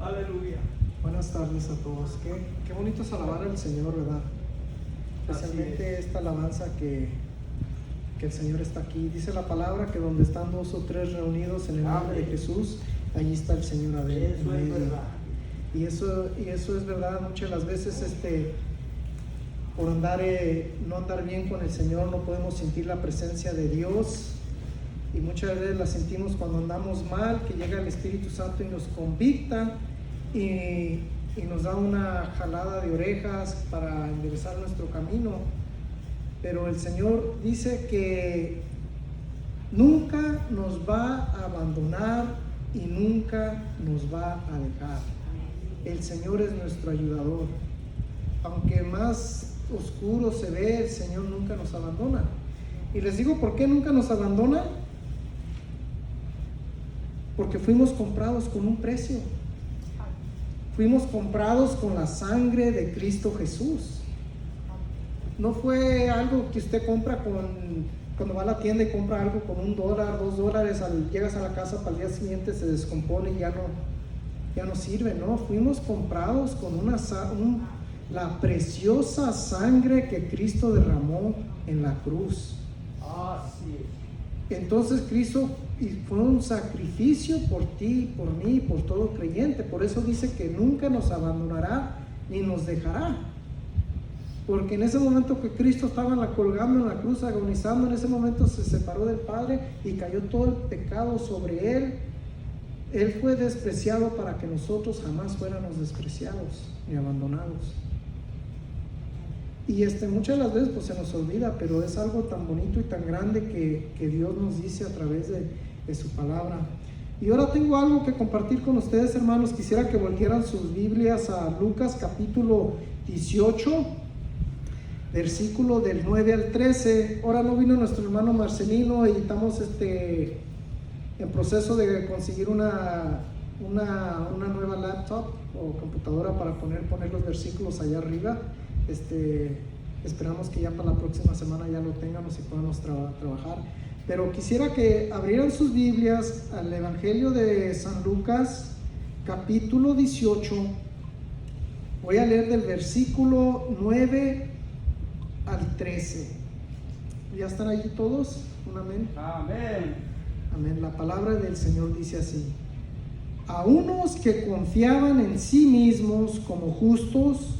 Aleluya. Buenas tardes a todos. Qué bonito es alabar al Señor, ¿verdad? Especialmente esta alabanza que el Señor está aquí. Dice la palabra que donde están 2 o 3 reunidos en el nombre de Jesús, allí está el Señor adentro. Eso es verdad. Y eso es verdad. Muchas de las veces por no andar bien con el Señor no podemos sentir la presencia de Dios, y muchas veces la sentimos cuando andamos mal, que llega el Espíritu Santo y nos convicta y nos da una jalada de orejas para enderezar nuestro camino. Pero el Señor dice que nunca nos va a abandonar y nunca nos va a dejar. El Señor es nuestro ayudador. Aunque más oscuro se ve, el Señor nunca nos abandona. Y les digo, ¿por qué nunca nos abandona? Porque fuimos comprados con un precio. Fuimos comprados con la sangre de Cristo Jesús. No fue algo que usted compra cuando va a la tienda y compra algo con $1, $2, llegas a la casa para el día siguiente se descompone y ya no sirve. No, fuimos comprados con la preciosa sangre que Cristo derramó en la cruz. Así es. Entonces Cristo fue un sacrificio por ti, por mí, por todo creyente. Por eso dice que nunca nos abandonará ni nos dejará. Porque en ese momento que Cristo estaba colgando en la cruz, agonizando, en ese momento se separó del Padre y cayó todo el pecado sobre Él. Él fue despreciado para que nosotros jamás fuéramos despreciados ni abandonados. Y muchas de las veces pues se nos olvida, pero es algo tan bonito y tan grande que Dios nos dice a través de su palabra. Y ahora tengo algo que compartir con ustedes, hermanos. Quisiera que volvieran sus Biblias a Lucas capítulo 18, versículo del 9 al 13. Ahora no vino nuestro hermano Marcelino y estamos en proceso de conseguir una nueva laptop o computadora para poner los versículos allá arriba. Esperamos que ya para la próxima semana ya lo tengamos y podamos trabajar. Pero quisiera que abrieran sus Biblias al Evangelio de San Lucas, capítulo 18. Voy a leer del versículo 9 al 13. ¿Ya están allí todos? Un amén. Amén. Amén. La palabra del Señor dice así: a unos que confiaban en sí mismos como justos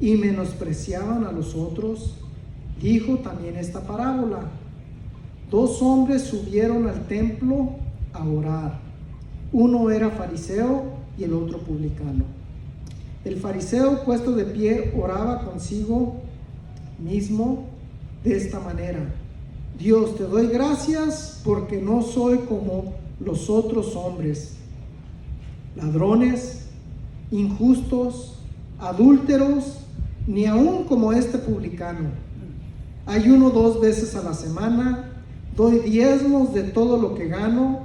y menospreciaban a los otros, dijo también esta parábola. 2 hombres subieron al templo a orar. Uno era fariseo y el otro publicano. El fariseo, puesto de pie, oraba consigo mismo de esta manera: Dios, te doy gracias porque no soy como los otros hombres, ladrones, injustos, adúlteros, ni aun como este publicano. Ayuno 2 veces a la semana, doy diezmos de todo lo que gano.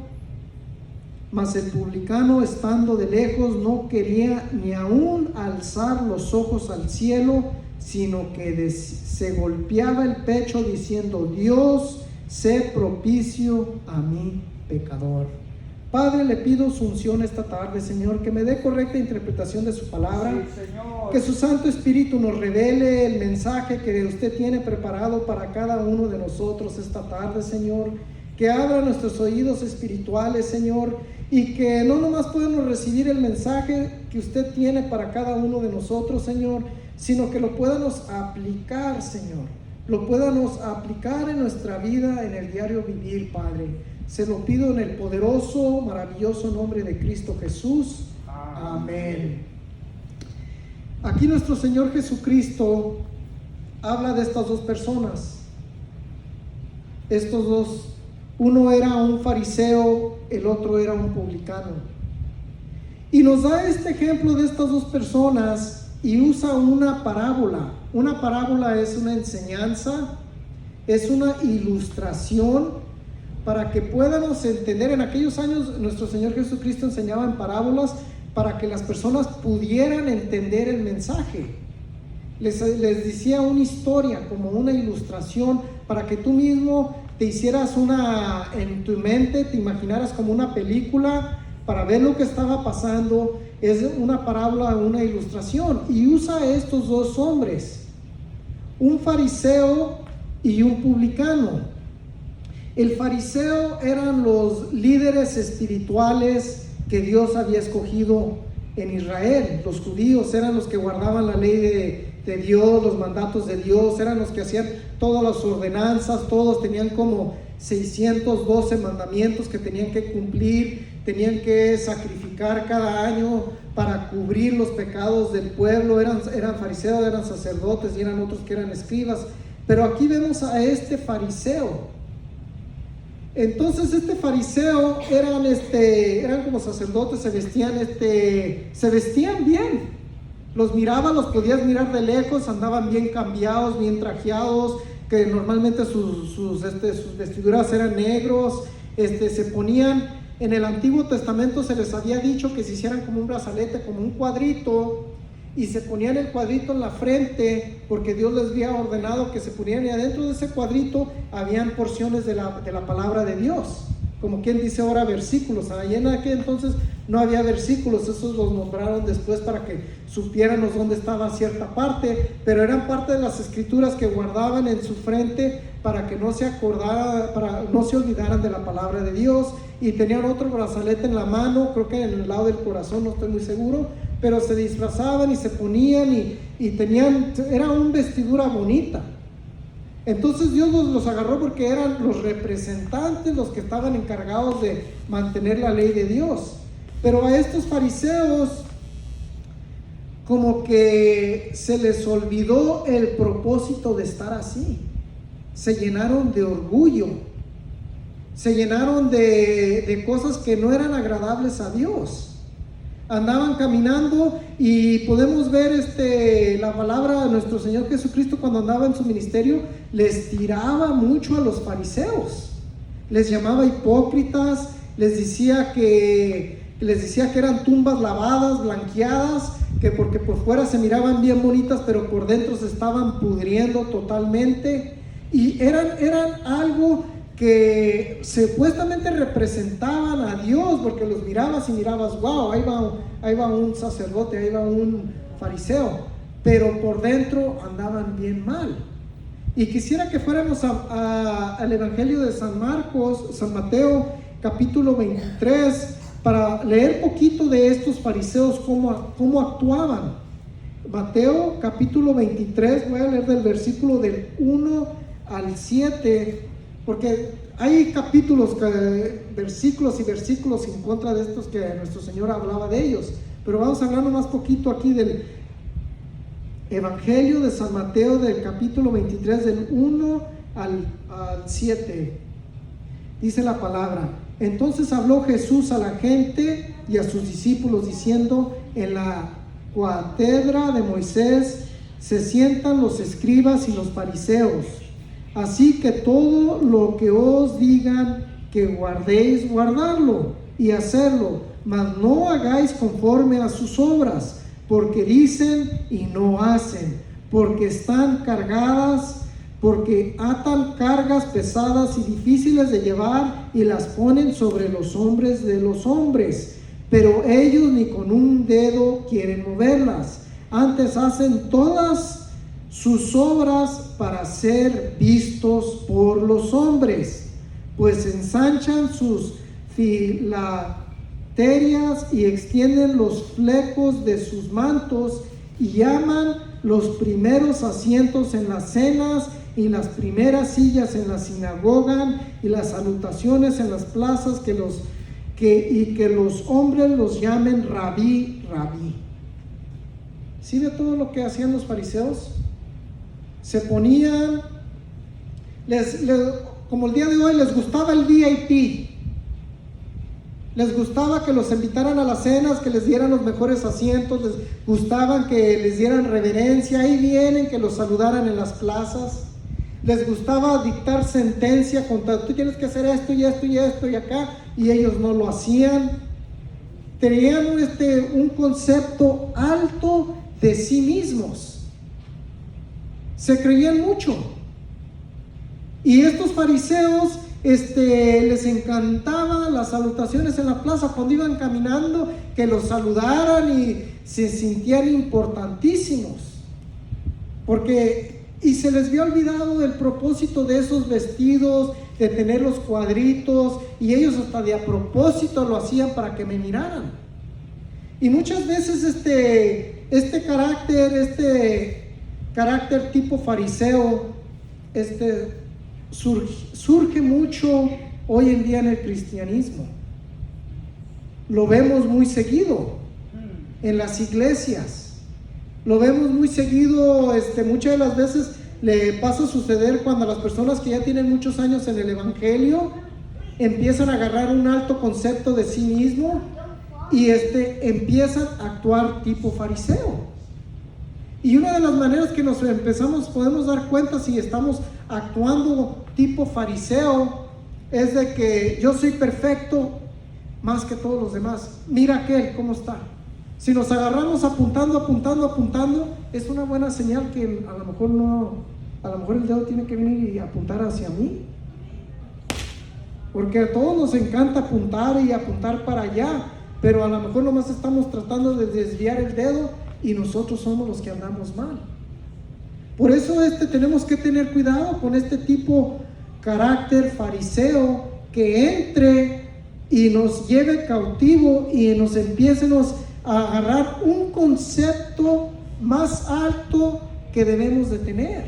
Mas el publicano, estando de lejos, no quería ni aun alzar los ojos al cielo, sino que se golpeaba el pecho diciendo: Dios, sé propicio a mi pecador. Padre, le pido su unción esta tarde, Señor, que me dé correcta interpretación de su palabra. Sí, Señor. Que su Santo Espíritu nos revele el mensaje que usted tiene preparado para cada uno de nosotros esta tarde, Señor. Que abra nuestros oídos espirituales, Señor, y que no nomás podamos recibir el mensaje que usted tiene para cada uno de nosotros, Señor, sino que lo podamos aplicar, Señor. Lo podamos aplicar en nuestra vida, en el diario vivir, Padre. Se lo pido en el poderoso, maravilloso nombre de Cristo Jesús. Amén. Aquí nuestro Señor Jesucristo habla de estas 2 personas. Estos 2, uno era un fariseo, el otro era un publicano. Y nos da este ejemplo de estas 2 personas y usa una parábola. Una parábola es una enseñanza, es una ilustración para que podamos entender. En aquellos años nuestro Señor Jesucristo enseñaba en parábolas para que las personas pudieran entender el mensaje. Les decía una historia, como una ilustración, para que tú mismo te hicieras en tu mente, te imaginaras como una película para ver lo que estaba pasando. Es una parábola, una ilustración, y usa a estos dos hombres, un fariseo y un publicano. El fariseo eran los líderes espirituales que Dios había escogido en Israel. Los judíos eran los que guardaban la ley de Dios, los mandatos de Dios, eran los que hacían todas las ordenanzas. Todos tenían como 612 mandamientos que tenían que cumplir, tenían que sacrificar cada año para cubrir los pecados del pueblo. Eran fariseos, eran sacerdotes y eran otros que eran escribas. Pero aquí vemos a este fariseo. Entonces este fariseo eran como sacerdotes, se vestían bien. Los miraba, los podías mirar de lejos, andaban bien cambiados, bien trajeados, que normalmente sus vestiduras eran negros. Se ponían, en el Antiguo Testamento se les había dicho que se hicieran como un brazalete, como un cuadrito, y se ponían el cuadrito en la frente, porque Dios les había ordenado que se ponieran, y adentro de ese cuadrito habían porciones de la palabra de Dios, como quien dice ahora versículos. Allí en aquel entonces no había versículos, esos los nombraron después para que supiéramos dónde estaba cierta parte, pero eran parte de las escrituras que guardaban en su frente para que no se olvidaran de la palabra de Dios. Y tenían otro brazalete en la mano, creo que en el lado del corazón, no estoy muy seguro, pero se disfrazaban y se ponían y tenían, era una vestidura bonita. Entonces Dios los agarró porque eran los representantes, los que estaban encargados de mantener la ley de Dios. Pero a estos fariseos como que se les olvidó el propósito de estar así. Se llenaron de orgullo, se llenaron de cosas que no eran agradables a Dios. Andaban caminando, y podemos ver la palabra de nuestro Señor Jesucristo cuando andaba en su ministerio. Les tiraba mucho a los fariseos, les llamaba hipócritas, les decía que eran tumbas lavadas, blanqueadas, que porque por fuera se miraban bien bonitas, pero por dentro se estaban pudriendo totalmente. Y eran algo que supuestamente representaban a Dios, porque los mirabas y mirabas, wow, ahí va un sacerdote, ahí va un fariseo, pero por dentro andaban bien mal. Y quisiera que fuéramos al Evangelio de San Mateo, capítulo 23, para leer poquito de estos fariseos, cómo actuaban. Mateo, capítulo 23, voy a leer del versículo del 1 al 7, porque hay capítulos, versículos y versículos en contra de estos que nuestro Señor hablaba de ellos, pero vamos a hablar más poquito aquí del Evangelio de San Mateo, del capítulo 23, del 1 al 7. Dice la palabra: entonces habló Jesús a la gente y a sus discípulos diciendo: en la cátedra de Moisés se sientan los escribas y los fariseos. Así que todo lo que os digan que guardéis, guardarlo y hacerlo, mas no hagáis conforme a sus obras, porque dicen y no hacen, porque atan cargas pesadas y difíciles de llevar y las ponen sobre los hombres de los hombres, pero ellos ni con un dedo quieren moverlas. Antes hacen todas sus obras para ser vistos por los hombres, pues ensanchan sus filaterias y extienden los flecos de sus mantos, y llaman los primeros asientos en las cenas y las primeras sillas en la sinagoga y las salutaciones en las plazas, que los hombres los llamen rabí, rabí. ¿Sí ve todo lo que hacían los fariseos? Se ponían, como el día de hoy, les gustaba el VIP, les gustaba que los invitaran a las cenas, que les dieran los mejores asientos, les gustaban que les dieran reverencia, ahí vienen, que los saludaran en las plazas, les gustaba dictar sentencia contra: tú tienes que hacer esto y esto y esto y acá, y ellos no lo hacían. Tenían un concepto alto de sí mismos. Se creían mucho. Y estos fariseos les encantaba las salutaciones en la plaza cuando iban caminando, que los saludaran y se sentían importantísimos. Y se les había olvidado el propósito de esos vestidos, de tener los cuadritos, y ellos hasta de a propósito lo hacían para que me miraran. Y muchas veces este carácter tipo fariseo, surge mucho hoy en día en el cristianismo. Lo vemos muy seguido en las iglesias. Lo vemos muy seguido, muchas de las veces le pasa a suceder cuando las personas que ya tienen muchos años en el evangelio empiezan a agarrar un alto concepto de sí mismo y empiezan a actuar tipo fariseo. Y una de las maneras que podemos dar cuenta si estamos actuando tipo fariseo es de que yo soy perfecto más que todos los demás. Mira aquel cómo está. Si nos agarramos apuntando, es una buena señal que a lo mejor el dedo tiene que venir y apuntar hacia mí. Porque a todos nos encanta apuntar para allá, pero a lo mejor nomás estamos tratando de desviar el dedo y nosotros somos los que andamos mal. Por eso tenemos que tener cuidado con este tipo carácter fariseo que entre y nos lleve cautivo y nos empiece a agarrar un concepto más alto que debemos de tener.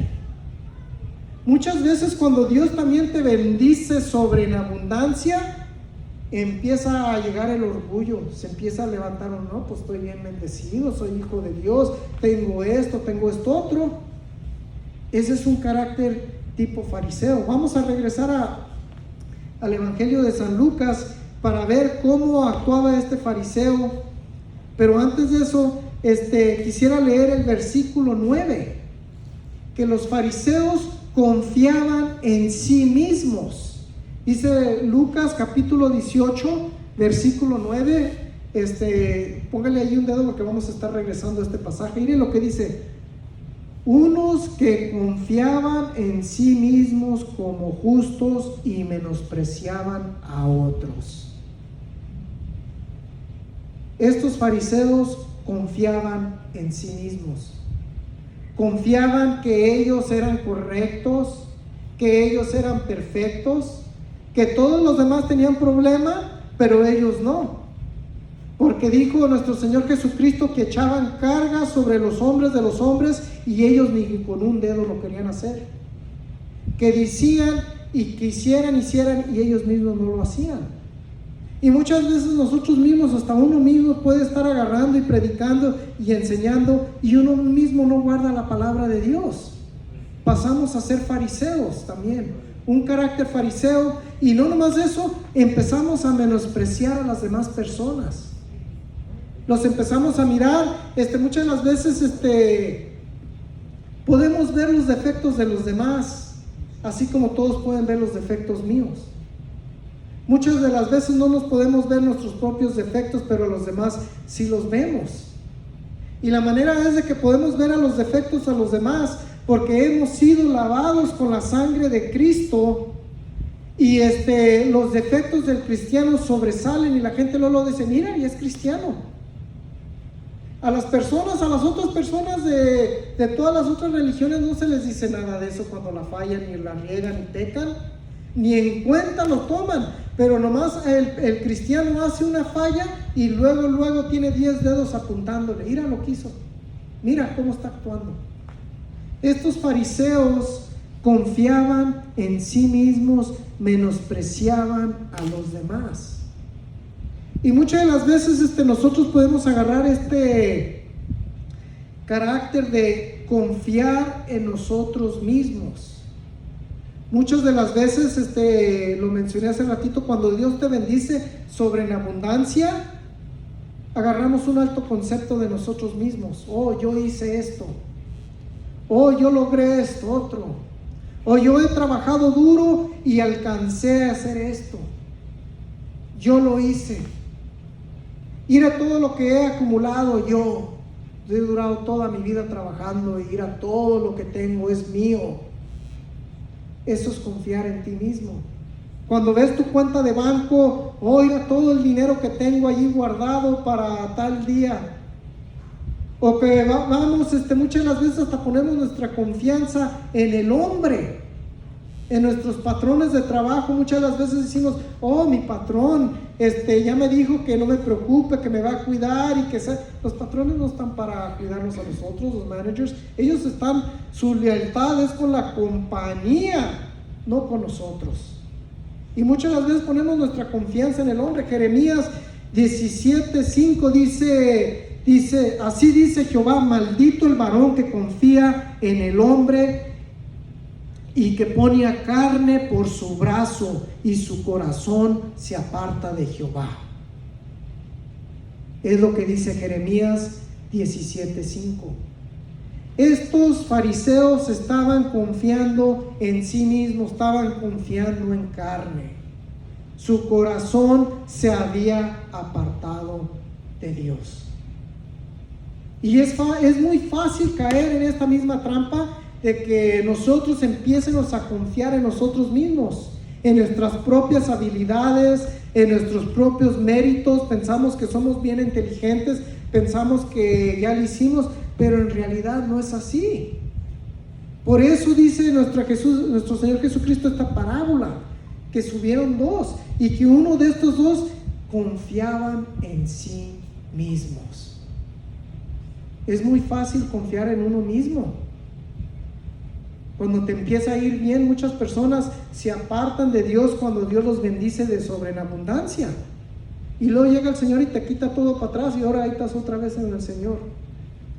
Muchas veces cuando Dios también te bendice sobre en abundancia, empieza a llegar el orgullo, se empieza a levantar, no, pues estoy bien bendecido, soy hijo de Dios, tengo esto otro. Ese es un carácter tipo fariseo. Vamos a regresar al Evangelio de San Lucas para ver cómo actuaba este fariseo. Pero antes de eso, quisiera leer el versículo 9, que los fariseos confiaban en sí mismos. Dice Lucas capítulo 18, versículo 9. Póngale ahí un dedo porque vamos a estar regresando a este pasaje. Miren lo que dice: unos que confiaban en sí mismos como justos y menospreciaban a otros. Estos fariseos confiaban en sí mismos. Confiaban que ellos eran correctos, que ellos eran perfectos, que todos los demás tenían problema, pero ellos no. Porque dijo nuestro Señor Jesucristo que echaban cargas sobre los hombres de los hombres y ellos ni con un dedo lo querían hacer. Que decían y quisieran, hicieran y ellos mismos no lo hacían. Y muchas veces nosotros mismos, hasta uno mismo puede estar agarrando y predicando y enseñando y uno mismo no guarda la palabra de Dios. Pasamos a ser fariseos también, un carácter fariseo, y no nomás eso, empezamos a menospreciar a las demás personas. Los empezamos a mirar, muchas de las veces podemos ver los defectos de los demás, así como todos pueden ver los defectos míos. Muchas de las veces no nos podemos ver nuestros propios defectos, pero los demás sí los vemos. Y la manera es de que podemos ver a los defectos a los demás, porque hemos sido lavados con la sangre de Cristo, y los defectos del cristiano sobresalen y la gente luego dice, mira, y es cristiano. A las otras personas de todas las otras religiones no se les dice nada de eso cuando la fallan, ni la riegan, ni pecan, ni en cuenta lo toman. Pero nomás el cristiano hace una falla y luego tiene 10 dedos apuntándole. Mira lo que hizo, mira cómo está actuando. Estos fariseos confiaban en sí mismos, menospreciaban a los demás. Y muchas de las veces nosotros podemos agarrar carácter de confiar en nosotros mismos. Muchas de las veces, lo mencioné hace ratito, cuando Dios te bendice sobre en abundancia, agarramos un alto concepto de nosotros mismos. Oh, yo hice esto. Oh, yo logré esto otro. Oh, yo he trabajado duro y alcancé a hacer esto. Yo lo hice. Mira todo lo que he acumulado yo. He durado toda mi vida trabajando y mira todo lo que tengo es mío. Eso es confiar en ti mismo. Cuando ves tu cuenta de banco, oiga, todo el dinero que tengo allí guardado para tal día. O que vamos, muchas de las veces hasta ponemos nuestra confianza en el hombre, en nuestros patrones de trabajo. Muchas de las veces decimos, oh, mi patrón, ya me dijo que no me preocupe, que me va a cuidar y que los patrones no están para cuidarnos a nosotros, los managers. Ellos están, su lealtad es con la compañía, no con nosotros. Y muchas de las veces ponemos nuestra confianza en el hombre. Jeremías 17:5 dice, así dice Jehová, maldito el varón que confía en el hombre y que pone a carne por su brazo y su corazón se aparta de Jehová. Es lo que dice Jeremías 17:5. Estos fariseos estaban confiando en sí mismos, estaban confiando en carne. Su corazón se había apartado de Dios. Y es muy fácil caer en esta misma trampa de que nosotros empiecemos a confiar en nosotros mismos, en nuestras propias habilidades, en nuestros propios méritos. Pensamos que somos bien inteligentes, pensamos que ya lo hicimos, pero en realidad no es así. Por eso dice nuestro Señor Jesucristo esta parábola, que subieron dos y que uno de estos dos confiaban en sí mismos. Es muy fácil confiar en uno mismo. Cuando te empieza a ir bien, muchas personas se apartan de Dios cuando Dios los bendice de sobreabundancia. Y luego llega el Señor y te quita todo para atrás y ahora ahí estás otra vez en el Señor.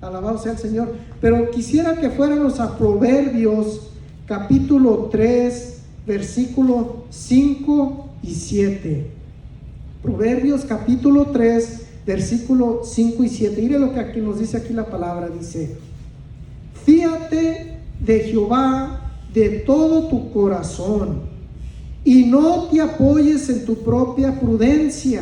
Alabado sea el Señor. Pero quisiera que fuéramos a Proverbios capítulo 3, versículo 5 y 7. Proverbios capítulo 3, versículo 5 y 7. Mire lo que aquí nos dice aquí la palabra. Dice: fíate de Jehová de todo tu corazón y no te apoyes en tu propia prudencia.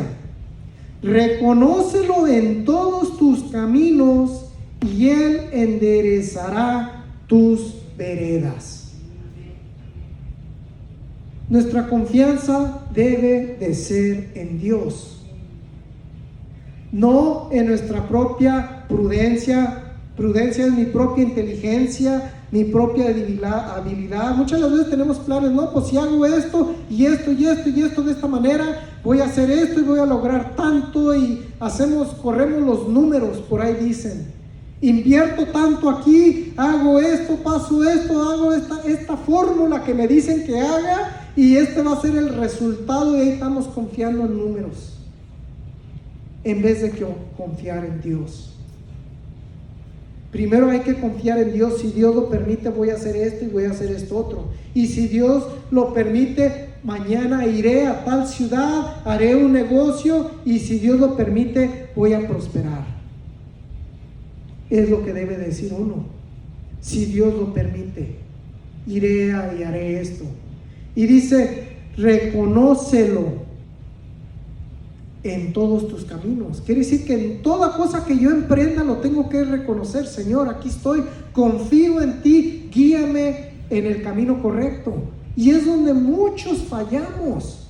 Reconócelo en todos tus caminos y Él enderezará tus veredas. Nuestra confianza debe de ser en Dios, no en nuestra propia prudencia. Prudencia es mi propia inteligencia, mi propia habilidad. Muchas veces tenemos planes, no, pues si hago esto y esto y esto y esto de esta manera, voy a hacer esto y voy a lograr tanto, y corremos los números, por ahí dicen. Invierto tanto aquí, hago esto, paso esto, hago esta fórmula que me dicen que haga y este va a ser el resultado, y ahí estamos confiando en números en vez de confiar en Dios. Primero hay que confiar en Dios. Si Dios lo permite, voy a hacer esto y voy a hacer esto otro. Y si Dios lo permite, mañana iré a tal ciudad, haré un negocio, y si Dios lo permite, voy a prosperar. Es lo que debe decir uno. Si Dios lo permite, iré y haré esto. Y dice, reconócelo en todos tus caminos. Quiere decir que en toda cosa que yo emprenda lo tengo que reconocer. Señor, aquí estoy, confío en ti, guíame en el camino correcto. Y es donde muchos fallamos.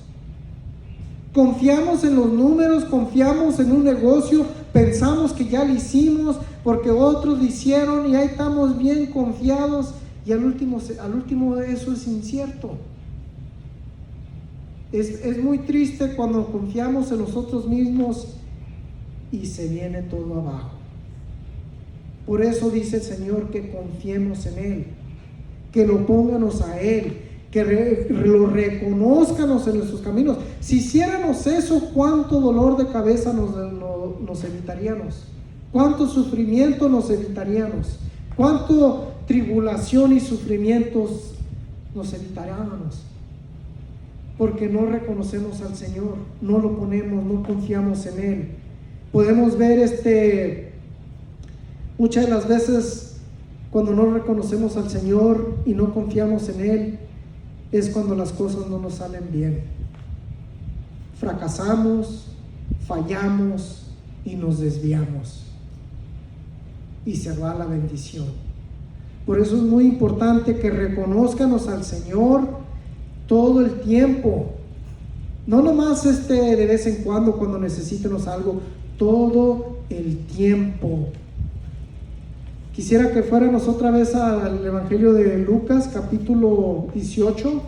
Confiamos en los números, confiamos en un negocio, pensamos que ya lo hicimos porque otros lo hicieron y ahí estamos bien confiados, y al último eso es incierto. Es muy triste cuando confiamos en nosotros mismos y se viene todo abajo. Por eso dice el Señor que confiemos en Él, que lo pónganos a Él, que lo reconózcanos en nuestros caminos. Si hiciéramos eso, ¿cuánto dolor de cabeza nos evitaríamos? ¿Cuánto sufrimiento nos evitaríamos? ¿Cuánto tribulación y sufrimientos nos evitaríamos? Porque no reconocemos al Señor, no lo ponemos, no confiamos en Él. Podemos ver muchas de las veces cuando no reconocemos al Señor y no confiamos en Él, es cuando las cosas no nos salen bien. Fracasamos, fallamos y nos desviamos, y se va la bendición. Por eso es muy importante que reconozcanos al Señor todo el tiempo, No nomás de vez en cuando necesitemos algo, todo el tiempo. Quisiera que fuéramos otra vez al Evangelio de Lucas, capítulo 18.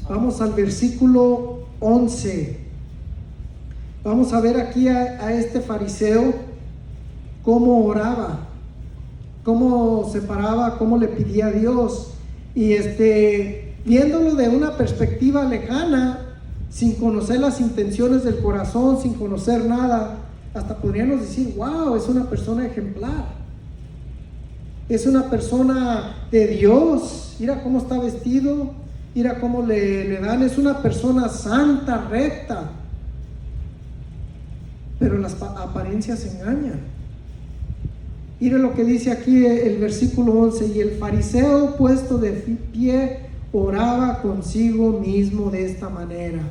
Vamos al versículo 11. Vamos a ver aquí a este fariseo cómo oraba, cómo se paraba, cómo le pedía a Dios. Y viéndolo de una perspectiva lejana, sin conocer las intenciones del corazón, sin conocer nada, hasta podríamos decir, wow, es una persona ejemplar, es una persona de Dios, mira cómo está vestido, mira cómo le dan, es una persona santa, recta. Pero las apariencias engañan. Mire lo que dice aquí el versículo 11: y el fariseo puesto de pie oraba consigo mismo de esta manera: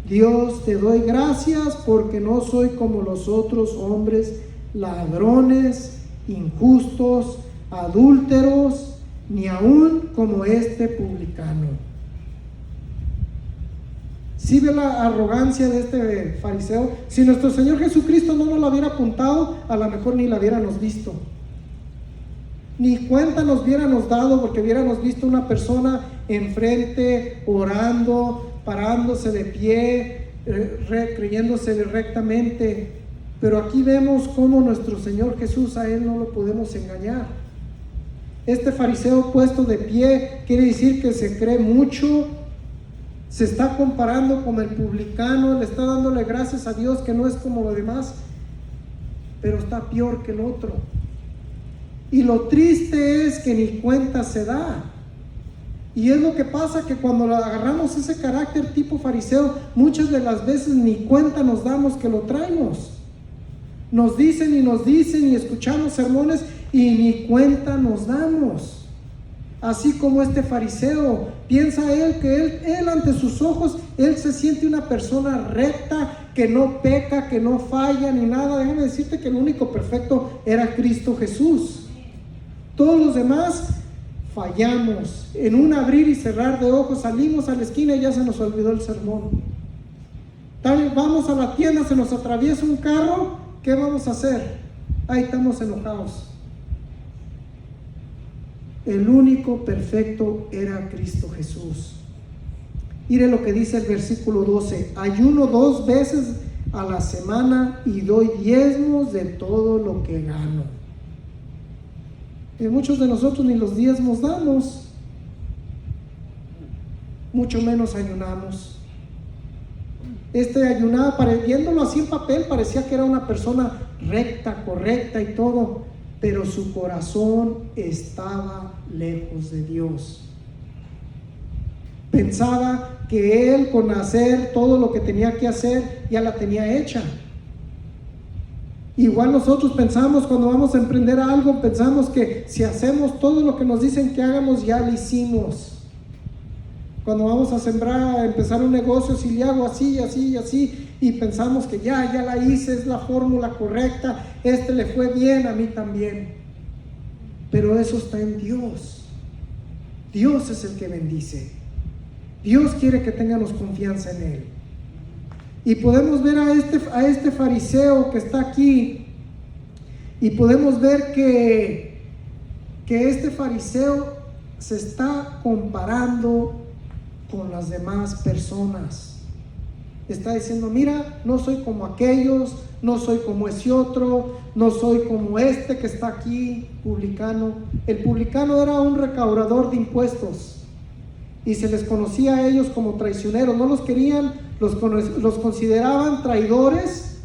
Dios, te doy gracias porque no soy como los otros hombres, ladrones, injustos, adúlteros, ni aún como este publicano. ¿Sí ve la arrogancia de este fariseo? Si nuestro Señor Jesucristo no nos la hubiera apuntado, a lo mejor ni la hubiéramos visto, ni cuenta nos hubiéramos dado, porque hubiéramos visto una persona enfrente orando, parándose de pie, creyéndose rectamente. Pero aquí vemos cómo nuestro Señor Jesús, a Él no lo podemos engañar. Este fariseo puesto de pie quiere decir que se cree mucho, se está comparando con el publicano, le está dándole gracias a Dios que no es como los demás, pero está peor que el otro. Y lo triste es que ni cuenta se da. Y es lo que pasa, que cuando agarramos ese carácter tipo fariseo, muchas de las veces ni cuenta nos damos que lo traemos. Nos dicen y escuchamos sermones y ni cuenta nos damos. Así como este fariseo, piensa él que él ante sus ojos, él se siente una persona recta, que no peca, que no falla ni nada. Déjame decirte que el único perfecto era Cristo Jesús. Todos los demás fallamos. En un abrir y cerrar de ojos salimos a la esquina y ya se nos olvidó el sermón. Tal vez vamos a la tienda, se nos atraviesa un carro, ¿qué vamos a hacer? Ahí estamos enojados. El único perfecto era Cristo Jesús. Mire lo que dice el versículo 12: ayuno 2 veces a la semana y doy diezmos de todo lo que gano. Y muchos de nosotros ni los diezmos damos, mucho menos ayunamos. Ayunaba, viéndolo así en papel, parecía que era una persona recta, correcta y todo, pero su corazón estaba lejos de Dios. Pensaba que él, con hacer todo lo que tenía que hacer, ya la tenía hecha. Igual nosotros pensamos, cuando vamos a emprender algo, pensamos que si hacemos todo lo que nos dicen que hagamos, ya lo hicimos. Cuando vamos a sembrar, a empezar un negocio, si le hago así, así y así, y pensamos que ya la hice, es la fórmula correcta, le fue bien, a mí también. Pero eso está en Dios. Dios es el que bendice. Dios quiere que tengamos confianza en Él. Y podemos ver a este fariseo que está aquí, y podemos ver que este fariseo se está comparando con las demás personas. Está diciendo: mira, no soy como aquellos, no soy como ese otro, no soy como este que está aquí, publicano. El publicano era un recaudador de impuestos y se les conocía a ellos como traicioneros. No los querían, los consideraban traidores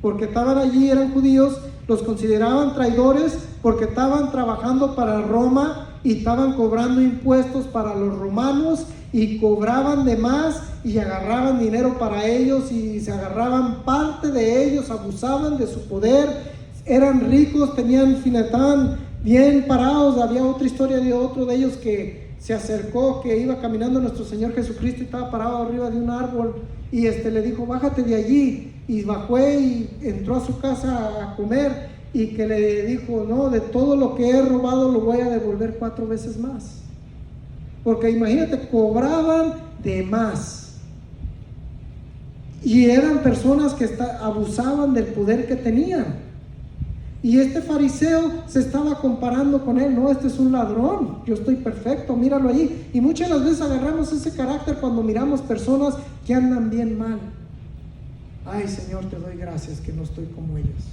porque estaban allí, eran judíos. Los consideraban traidores porque estaban trabajando para Roma y estaban cobrando impuestos para los romanos, y cobraban de más y agarraban dinero para ellos y se agarraban parte de ellos, abusaban de su poder, eran ricos, estaban bien parados. Había otra historia de otro de ellos que se acercó, que iba caminando nuestro Señor Jesucristo y estaba parado arriba de un árbol, y le dijo: bájate de allí, y bajó y entró a su casa a comer, y que le dijo: no, de todo lo que he robado lo voy a devolver 4 veces más. porque imagínate, cobraban de más. Y eran personas que abusaban del poder que tenían. Y este fariseo se estaba comparando con él. No, este es un ladrón, yo estoy perfecto, míralo ahí. Y muchas de las veces agarramos ese carácter cuando miramos personas que andan bien mal. Ay, Señor, te doy gracias que no estoy como ellos.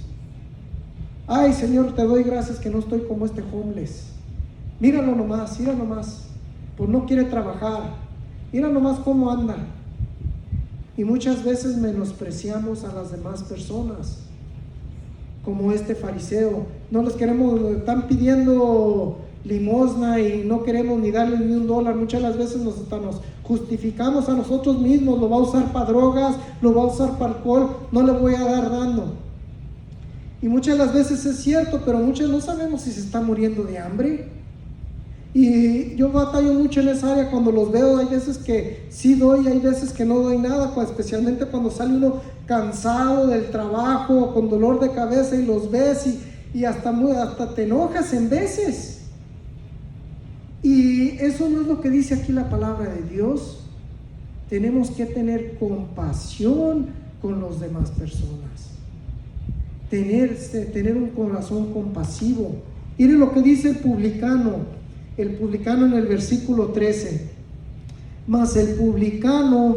Ay, Señor, te doy gracias que no estoy como este homeless. Míralo nomás, pues no quiere trabajar. Mira nomás cómo anda. Y muchas veces menospreciamos a las demás personas, como este fariseo. No les queremos, están pidiendo limosna y no queremos ni darles ni $1. Muchas de las veces nos justificamos a nosotros mismos. Lo va a usar para drogas, lo va a usar para alcohol, no le voy a dar dando. Y muchas de las veces es cierto, pero muchas no sabemos si se está muriendo de hambre. Y yo batallo mucho en esa área cuando los veo. Hay veces que sí doy, hay veces que no doy nada, especialmente cuando sale uno cansado del trabajo, con dolor de cabeza, y los ves y hasta te enojas en veces. Y eso no es lo que dice aquí la palabra de Dios. Tenemos que tener compasión con las demás personas, tener un corazón compasivo. Miren lo que dice el publicano en el versículo 13. Mas el publicano,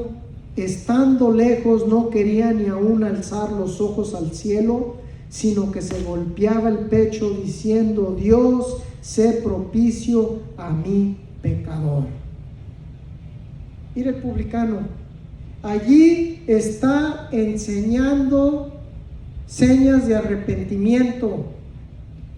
estando lejos, no quería ni aún alzar los ojos al cielo, sino que se golpeaba el pecho diciendo: Dios, sé propicio a mi pecador. Mira el publicano, allí está enseñando señas de arrepentimiento,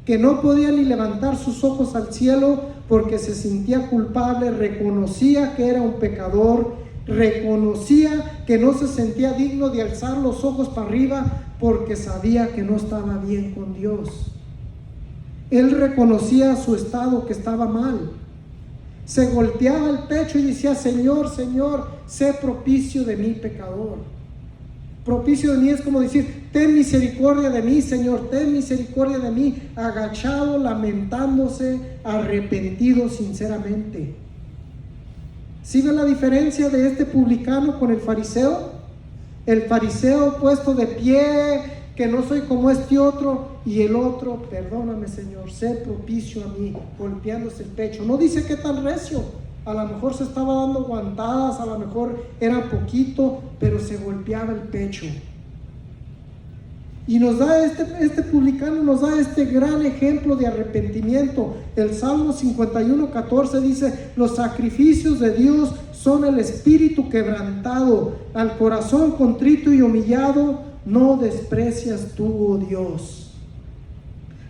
que no podía ni levantar sus ojos al cielo porque se sentía culpable, reconocía que era un pecador, reconocía que no se sentía digno de alzar los ojos para arriba porque sabía que no estaba bien con Dios. Él reconocía su estado, que estaba mal. Se golpeaba el pecho y decía: Señor, Señor, sé propicio de mi pecador. Propicio de mí es como decir: ten misericordia de mí, Señor, ten misericordia de mí. Agachado, lamentándose, arrepentido sinceramente. ¿Sí ve la diferencia de este publicano con el fariseo? El fariseo puesto de pie, que no soy como este otro, y el otro: perdóname, Señor, sé propicio a mí, golpeándose el pecho. No dice qué tan recio, a lo mejor se estaba dando guantadas, a lo mejor era poquito, pero se golpeaba el pecho. Y nos da este publicano nos da este gran ejemplo de arrepentimiento. El Salmo 51:14 dice: los sacrificios de Dios son el espíritu quebrantado, al corazón contrito y humillado no desprecias tú, oh Dios.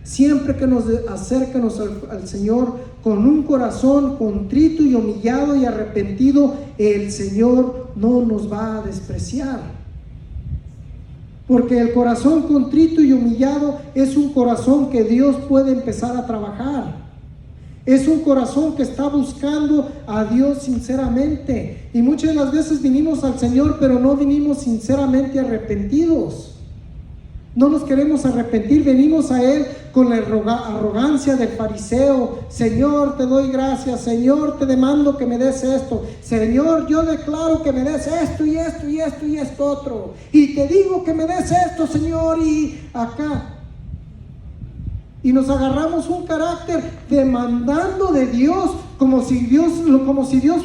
Siempre que nos acerquemos al Señor con un corazón contrito y humillado y arrepentido, el Señor no nos va a despreciar. Porque el corazón contrito y humillado es un corazón que Dios puede empezar a trabajar. Es un corazón que está buscando a Dios sinceramente. Y muchas de las veces vinimos al Señor, pero no vinimos sinceramente arrepentidos. No nos queremos arrepentir, venimos a Él con la arrogancia del fariseo. Señor, te doy gracias. Señor, te demando que me des esto. Señor, yo declaro que me des esto y esto y esto y esto otro. Y te digo que me des esto, Señor, y acá. Y nos agarramos un carácter demandando de Dios, como si Dios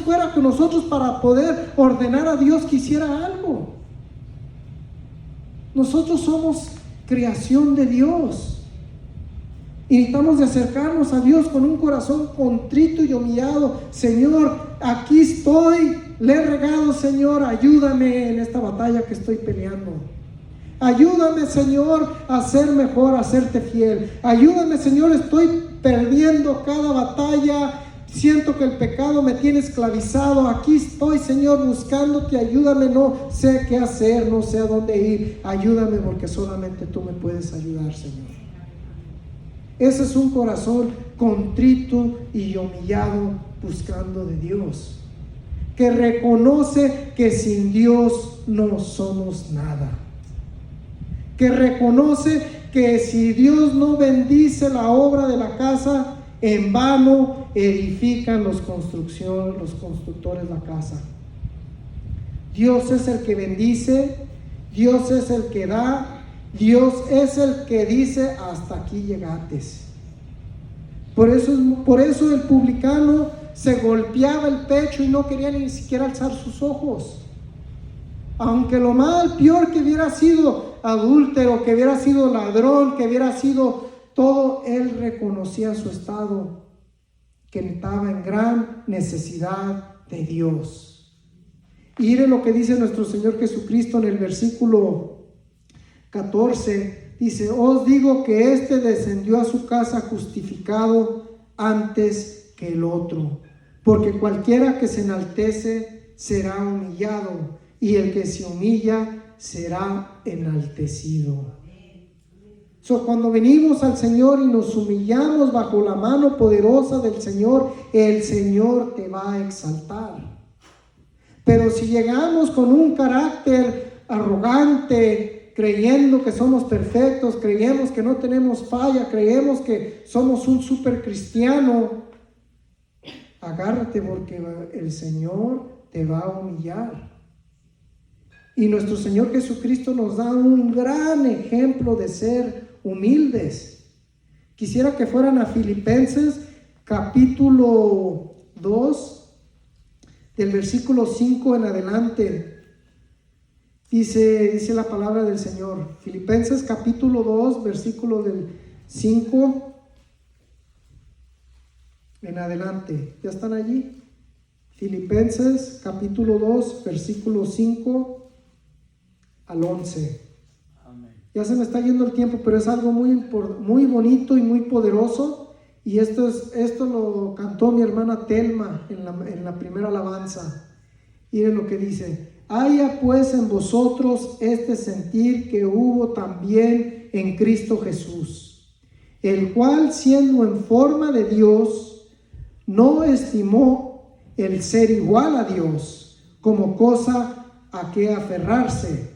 fuera con nosotros para poder ordenar a Dios que hiciera algo. Nosotros somos creación de Dios y necesitamos de acercarnos a Dios con un corazón contrito y humillado. Señor, aquí estoy, le he regado, Señor, ayúdame en esta batalla que estoy peleando. Ayúdame, Señor, a ser mejor, a serte fiel. Ayúdame, Señor, estoy perdiendo cada batalla. Siento que el pecado me tiene esclavizado. Aquí estoy, Señor, buscándote. Ayúdame, no sé qué hacer, no sé a dónde ir. Ayúdame, porque solamente tú me puedes ayudar, Señor. Ese es un corazón contrito y humillado, buscando de Dios, que reconoce que sin Dios no somos nada, que reconoce que si Dios no bendice la obra de la casa, en vano edifican los constructores la casa. Dios es el que bendice, Dios es el que da, Dios es el que dice: hasta aquí llegates. Por eso el publicano se golpeaba el pecho y no quería ni siquiera alzar sus ojos. Aunque lo peor que hubiera sido adúltero, que hubiera sido ladrón, que hubiera sido todo, él reconocía su estado, que estaba en gran necesidad de Dios. Y miren lo que dice nuestro Señor Jesucristo en el versículo 14. Dice: os digo que éste descendió a su casa justificado antes que el otro, porque cualquiera que se enaltece será humillado, y el que se humilla será enaltecido. Cuando venimos al Señor y nos humillamos bajo la mano poderosa del Señor, el Señor te va a exaltar. Pero si llegamos con un carácter arrogante, creyendo que somos perfectos, creemos que no tenemos falla, creemos que somos un super cristiano, agárrate, porque el Señor te va a humillar. Y nuestro Señor Jesucristo nos da un gran ejemplo de ser humildes. Quisiera que fueran a Filipenses capítulo 2, del versículo 5 en adelante. Dice la palabra del Señor. Filipenses capítulo 2, versículo del 5 en adelante. ¿Ya están allí? Filipenses capítulo 2, versículo 5 al 11. Amén. Ya se me está yendo el tiempo, pero es algo muy bonito y muy poderoso. Y esto lo cantó mi hermana Telma en la primera alabanza. Miren lo que dice: haya pues en vosotros este sentir que hubo también en Cristo Jesús, el cual, siendo en forma de Dios, no estimó el ser igual a Dios como cosa a que aferrarse,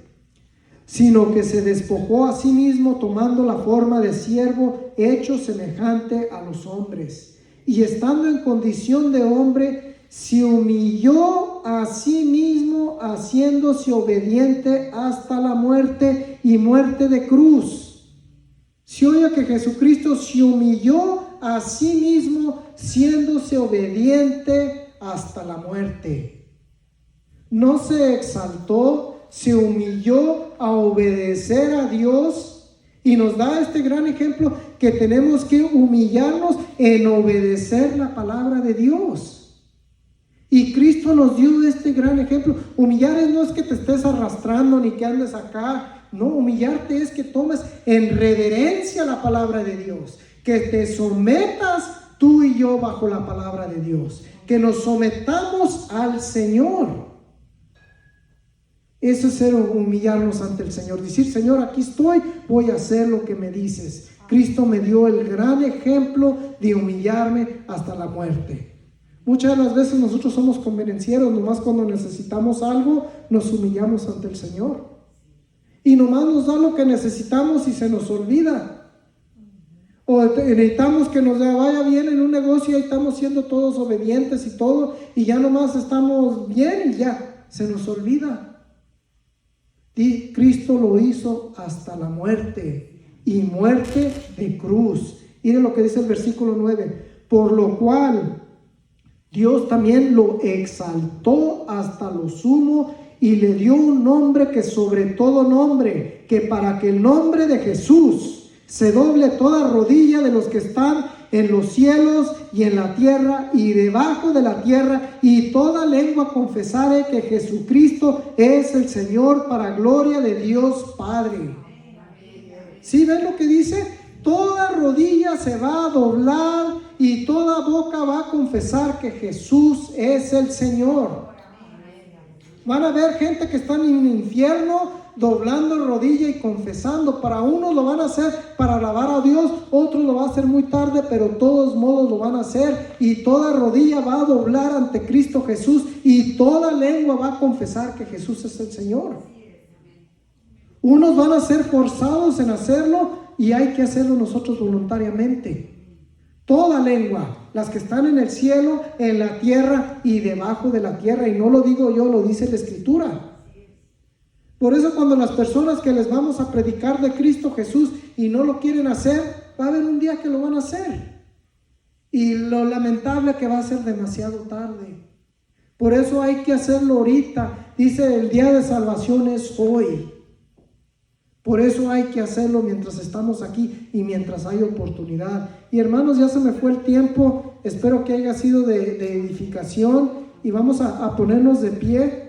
sino que se despojó a sí mismo, tomando la forma de siervo, hecho semejante a los hombres, y estando en condición de hombre, se humilló a sí mismo, haciéndose obediente hasta la muerte, y muerte de cruz. Se oye que Jesucristo se humilló a sí mismo, siéndose obediente hasta la muerte. No se exaltó, se humilló a obedecer a Dios, y nos da este gran ejemplo que tenemos que humillarnos en obedecer la palabra de Dios. Y Cristo nos dio este gran ejemplo. Humillar no es que te estés arrastrando ni que andes acá. No, humillarte es que tomes en reverencia la palabra de Dios, que te sometas tú y yo bajo la palabra de Dios, que nos sometamos al Señor. Eso es ser humillarnos ante el Señor, decir: Señor, aquí estoy, voy a hacer lo que me dices. Cristo me dio el gran ejemplo de humillarme hasta la muerte. Muchas de las veces nosotros somos convenencieros, nomás cuando necesitamos algo nos humillamos ante el Señor, y nomás nos da lo que necesitamos y se nos olvida. O necesitamos que nos vaya bien en un negocio y ahí estamos siendo todos obedientes y todo, y ya nomás estamos bien y ya se nos olvida. Y Cristo lo hizo hasta la muerte, y muerte de cruz. Miren lo que dice el versículo 9: por lo cual Dios también lo exaltó hasta lo sumo y le dio un nombre que sobre todo nombre, que para que el nombre de Jesús se doble toda rodilla de los que están en los cielos y en la tierra y debajo de la tierra, y toda lengua confesare que Jesucristo es el Señor, para gloria de Dios Padre. ¿Sí ven lo que dice? Toda rodilla se va a doblar y toda boca va a confesar que Jesús es el Señor. Van a ver gente que está en el infierno doblando rodilla y confesando. Para unos lo van a hacer para alabar a Dios, otros lo van a hacer muy tarde, pero de todos modos lo van a hacer, y toda rodilla va a doblar ante Cristo Jesús y toda lengua va a confesar que Jesús es el Señor. Unos van a ser forzados en hacerlo y hay que hacerlo nosotros voluntariamente. toda lengua, las que están en el cielo, en la tierra y debajo de la tierra. Y no lo digo yo, lo dice la Escritura. Por eso cuando las personas que les vamos a predicar de Cristo Jesús y no lo quieren hacer, va a haber un día que lo van a hacer. Y lo lamentable que va a ser demasiado tarde. Por eso hay que hacerlo ahorita. Dice, el día de salvación es hoy. Por eso hay que hacerlo mientras estamos aquí y mientras hay oportunidad. Y hermanos, ya se me fue el tiempo. Espero que haya sido de edificación. Y vamos a ponernos de pie.